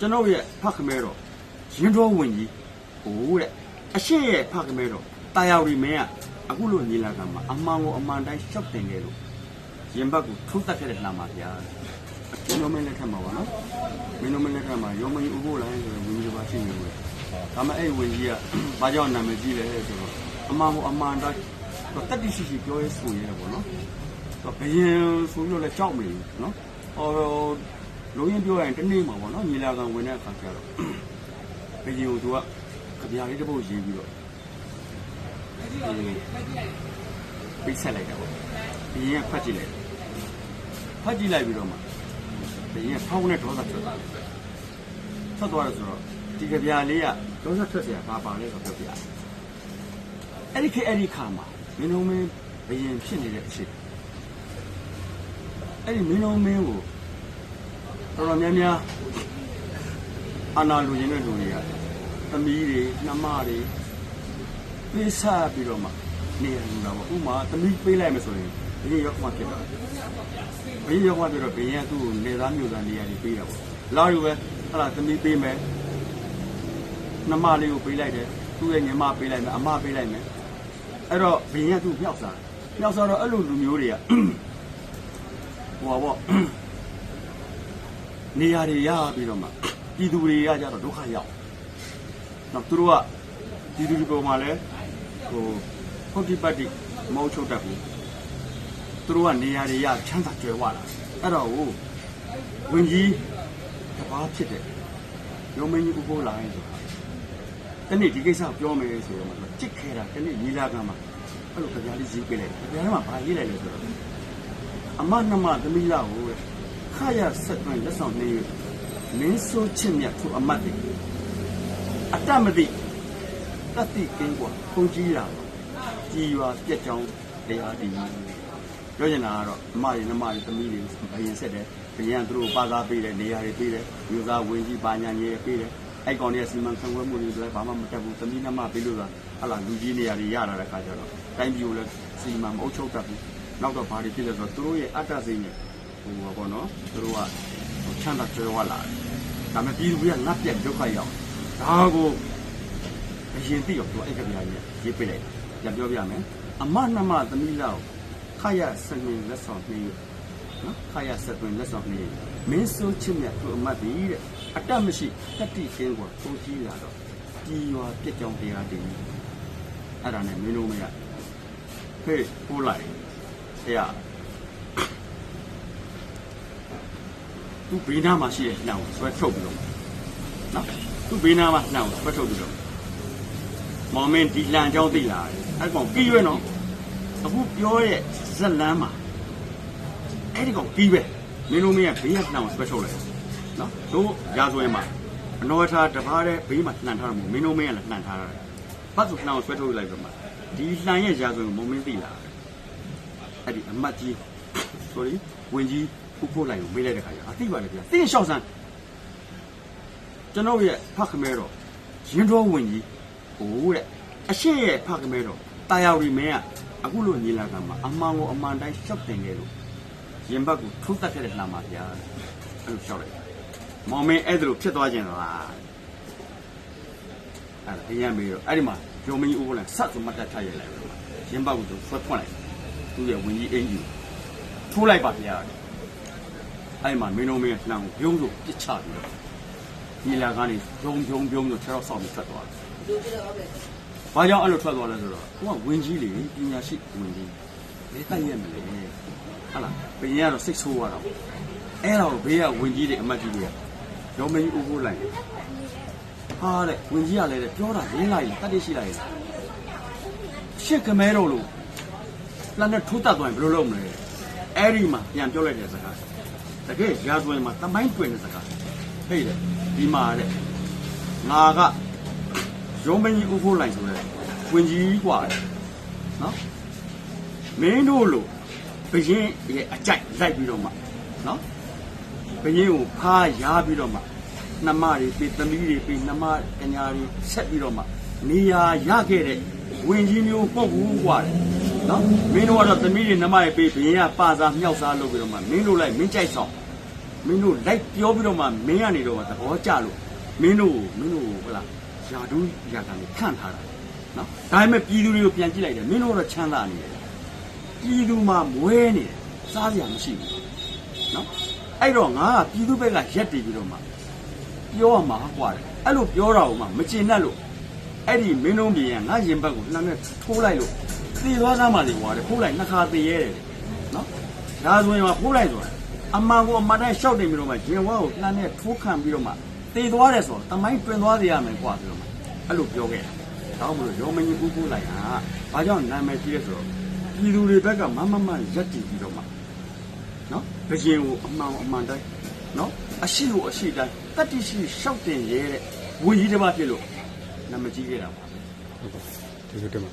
ကျွန်တော်ရဲ့ဖခင်မဲတော်ရင်တော်ဝင်ကြီးဟိုတဲ့အရှိရဲ့ဖခင်မဲတော်တာယာဝတီမင်းကအခုလိုညီလာခံမှာအမှန်ကိုအမှန်တိုင်းရှောက်တင်ခဲ့လို့ရင်ဘတ်ကိုထုတ်တတ်ခဲ့တဲ့လှမ်းပါဗျာကျွန်တော်မင်းလက်ထက်မှာပါနော်မင်းတို့မင်းလက်ထက်မှာရောမင်းဥဖို့လိုင်းဆိုတဲ့ဝင်ကြီးပါရှိနေလို့ဒါမှအဲ့ဝင်ကြီးကဘာကြောင့်နာမည်ကြီးလဲဆိုတော့အမှန်ကိုအမှန်တိုင်းတက်တိရှိရှိပြောရဲဆိုရဲပေါ့နော်ဘယင်ဆိုလို့လည်းကြောက်မလို့နော်ဟောလုံးရင်ပြောရင်တနေ့မှာပေါ့နော်ညီလာခံဝင်တဲ့အခါကျတော့ဘယင်ကိုသူကကြပြားလေးတစ်ပုတ်ရေးပြီးတော့ပိတ်ဆက်လိုက်တာပေါ့ဘယင်ကဖတ်ကြည့်လိုက်ပြီးတော့မှဘယင်ကထောင်းနဲ့ဒေါသထွက်သွားတယ်ဆိုတော့ဒီကြပြားလေးကဒေါသထွက်เสียဘာပါလဲဆိုတော့ပြောပြအဲ့ဒီခါမှာမင်းတို့မင်းဘယင်ဖြစ်နေတဲ့အချိန်အဲ့ဒီမင်းတို့မင်းကိုတော်တော်များများအာနာလူရင်တဲ့လူတွေကသမီးတွေနှမတွေပြေးစားပြီးတော့မှနေရတာပေါ့ဥမာသမီးပေးလိုက်မယ်ဆိုရင်ဘယင်ရောက်မှဖြစ်တော့ဘယင်ရောက်မှပြတော့ဘယင်ကသူ့ကိုနေသားမျိုးသားနေရာတွေပေးတာပေါ့လာယူပဲဟလာသမီးပေးမယ်နှမလေးကိုပေးလိုက်တယ်သူ့ရဲ့ညီမပေးလိုက်မယ်အမပေးလိုက်မယ်အဲ့တော့ဘယင်ကသူ့မြောက်စားတော့အဲ့လိုလူမျိုးတွေကဟိုပါပေါ့နေရာတွေရပြီးတော့မှပြည်သူတွေကကြတော့ဒုက္ခရောက်နောက်သူတို့ကပြည်သူတွေပေါ်မှာလဲဟိုဟုတ်ဒီပတ်တိမောချုပ်တတ်ဘူးသူတို့ကနေရာတွေရချမ်းသာကြွယ်ဝလာအဲ့တော့ဝင်ကြီးတပါးဖြစ်တဲ့ရုံမင်းကြီးကိုလာရင်ဆိုတာတနေ့ဒီကိစ္စပြောမယ်ဆိုတော့မှကြစ်ခဲတာတနေ့ညီလာခံမှာအဲ့လိုကြပြားလေးရေးပေးလိုက်ကြပြားထဲမှာဘာရေးလိုက်လဲဆိုတော့အမနှမသမီးလာကိုခရဆက်သွင်းလက်ဆောင်နေမင်းဆိုးချစ်မြတ်သူအမတ်တွေအတမတိတတိကင်းกว่าခုံကြီးတာကြည်ရွာပြက်ကြောင်းတရားတည်ပြောချင်တာကတော့အမတွေနှမတွေသမီးတွေဘယင်ဆက်တယ်ဘယင်ကသူတို့ပါသားပေးတယ်နေရာတွေပေးတယ်မျိုးသားဝင်ကြီးပါညာကြီးတွေပေးတယ်အဲ့ကောင်တွေကစီမံခန့်ခွဲမှုတွေဆိုလည်းဘာမှမတက်ဘူးသမီးနှမပေးလို့ဆိုတာဟလာလူကြီးနေရာတွေရလာတဲ့ခါကျတော့တိုင်းပြည်ကိုလည်းစီမံမအုပ်ချုပ်တတ်ဘူးနောက်တော့ဘာတွေဖြစ်လဲဆိုတော့သူတို့ရဲ့အတ္တစိတ်နဲ့ဟိုပေါ့နော်သူတို့ကချမ်းသာကြွယ်ဝလာတယ်ဒါပေမဲ့ပြည်သူတွေကငတ်ပြက်ဒုက္ခရောက်ဒါကိုအရင်သိတော့သူအဲ့ကပြားကြီးရေးပေးလိုက်ပြန်ပြောပြမယ်အမနှမသမီးလောက်ခရဆက်နေလက်ဆောင်ပြီးနော်ခရဆက်သွင်းလက်ဆောင်ပြီးမင်းစိုးချစ်မြတ်သူအမတ်ဒီတဲ့အတ္တမရှိတတိကင်းကိုပုံကြည့်လာတော့ကြီးရွာပြက်ကြောင်တရားတည်အဲ့ဒါနဲ့မင်းတို့မရဟေးပို့လိုက်တရားသူဘေးနားမှာရှိတဲ့နှောင်ဆွဲထုတ်ပြီးတော့နော်သူဘေးနားမှာနှောင်ဆွဲထုတ်ပြီးတော့မောင်မင်းဒီလန်ကြောင်းသိလာတယ်အဲ့ကောင်ပြီးရွဲ့နော်အခုပြောရဲ့ဇက်လန်းမှာအဲ့ဒီကောင်ပြီးပဲမင်းတို့မင်းကဘေးကနှောင်ဆွဲထုတ်လိုက်နော်တို့ရာဇဝင်မှာအနော်ထားတပားတဲ့ဘေးမှာနှံထားတယ်မင်းတို့မင်းကလည်းနှံထားတယ်ဘာသူနှောင်ဆွဲထုတ်လိုက်တော့မှဒီလှန်ရဲ့ရာဇဝင်ကိုမောင်မင်းသိလာအဲ့ဒီအမတ်ကြီး sorry ဝင်ကြီးဥဖို့လိုက်ကိုမေးလိုက်တဲ့ခါကျအသိပါတယ်ဗျာသိရင်လျှောက်စမ်းကျွန်တော်ရဲ့ဖခင်မဲတော်ရင်တော်ဝင်ကြီးဟိုတဲ့အရှိရဲ့ဖခင်မဲတော်တာယာဝတီမင်းကအခုလိုညီလာခံမှာအမှန်ကိုအမှန်တိုင်းရှောက်တင်ခဲ့လို့ရင်ဘတ်ကိုထုတ်တတ်ခဲ့တဲ့လှမ်းပါဗျာအဲ့လိုရှောက်လိုက်မောင်မင်းအဲ့ဒါလိုဖြစ်သွားခြင်းလားအဲ့ဒါအရင်မေးတော့အဲ့ဒီမှာရုံမင်းကြီးဥဖို့လိုက်ဆက်ဆိုမှတ်တတ်ထားရလိုက်တော့ရင်ဘတ်ကိုသူဆွဲဖွင့်လိုက်သူ့ရဲ့ဝင်ကြီးအင်ကြီးထိုးလိုက်ပါဗျာအဲ့မှာမင်းတို့မင်းလှမ်းကိုပြုံးလို့ပြစ်ချပြီးတော့ညီလာကနေပြုံးဆိုခြေတော့ဆောက်ပြီးထွက်သွားတယ်။ဘာကြောင့်အဲ့လိုထွက်သွားလဲဆိုတော့သူကဝင်ကြီးလေပညာရှိဝင်ကြီးလေတိုက်ရက်မလဲဟာလားဘယ်ရင်ကတော့စိတ်ဆိုးသွားတော့အဲ့တော့ဘေးကဝင်ကြီးတွေအမတ်ကြီးတွေကရုံမင်းကြီးဥဖို့လိုက်ဟာတဲ့ဝင်ကြီးကလည်းပြောတာရင်းလိုက်တတ်သိရှိလိုက်ရှစ်ကမဲတော်လို့လက်နဲ့ထိုးတတ်သွားရင်ဘယ်လိုလုပ်မလဲအဲ့ဒီမှာပြန်ပြောလိုက်တဲ့စကားတကယ်ရာဇဝင်မှာတမိုင်းတွင်တဲ့စကားဟဲ့လေဒီမှာတဲ့ငါကရုံးမင်းကြီးဥဖို့လိုက်ဆိုတဲ့ဝင်ကြီးกว่าနော်မင်းတို့လိုဘရင်ရဲ့အကြိုက်လိုက်ပြီးတော့မှနော်ဘရင်ကိုဖားရပြီးတော့မှနှမတွေပြီးသမီးတွေပြီးနှမကညာတွေဆက်ပြီးတော့မှနေရာရခဲ့တဲ့ဝင်ကြီးမျိုးပုတ်ဘူးกว่าတယ်နော်မင်းတို့ကတော့သမီးတွေနှမတွေပြီးဘရင်ကပါစားမြောက်စားလုပ်ပြီးတော့မှမင်းတို့လိုက်မင်းကြိုက်ဆောင် မင်းတို့လိုက်ပြောပြီးတော့မှမင်းကနေတော့သဘောကျလို့မင်းတို့ဟုတ်လားယာဒူးယာကနေခန့်ထားတာနော်ဒါပေမဲ့ပြည်သူတွေကိုပြန်ကြည့်လိုက်တယ်မင်းတို့တော့ချမ်းသာနေတယ်ပြည်သူမှာမွဲနေတယ်စားစရာမရှိဘူးနော်အဲ့တော့ငါကပြည်သူဘက်ကရက်တည်ပြီးတော့မှပြောရမှာကွာတယ်အဲ့လိုပြောတာကိုမှမကျင်တတ်လို့အဲ့ဒီမင်းတို့ပြည်ကငါရင်ဘက်ကိုနှမ်းနဲ့ထိုးလိုက်လို့သေသွားသားမှလေကွာတယ်ဖိုးလိုက်နှစ်ခါသေရဲတယ်နော်ဒါဆိုရင်မှဖိုးလိုက်ဆိုတာအမှန်ကိုအမှန်တိုင်းရှောက်တင်ပြီးတော့မှရင်ဝါကိုနှမ်းနဲ့ထိုးခံပြီးတော့မှသေသွားတယ်ဆိုတော့တမိုင်းတွင်သွားစေရမယ်ကွာပြီးတော့မှအဲ့လိုပြောခဲ့တာဒါမှမဟုတ်ရောမင်းကြီးပူးပူးလိုက်ဟာဘာကြောင့်နာမည်ကြီးလဲဆိုတော့ပြည်သူတွေဘက်ကမမရက်တည်ပြီးတော့မှနော်ဘယင်ကိုအမှန်တိုင်းနော်အရှိကိုအရှိတိုင်းတတိရှိရှောက်တင်ရဲတဲ့ဝီကြီးတစ်ပါးဖြစ်လို့နာမည်ကြီးခဲ့တာပါဟုတ်ပါဒီလိုတည်းမှာ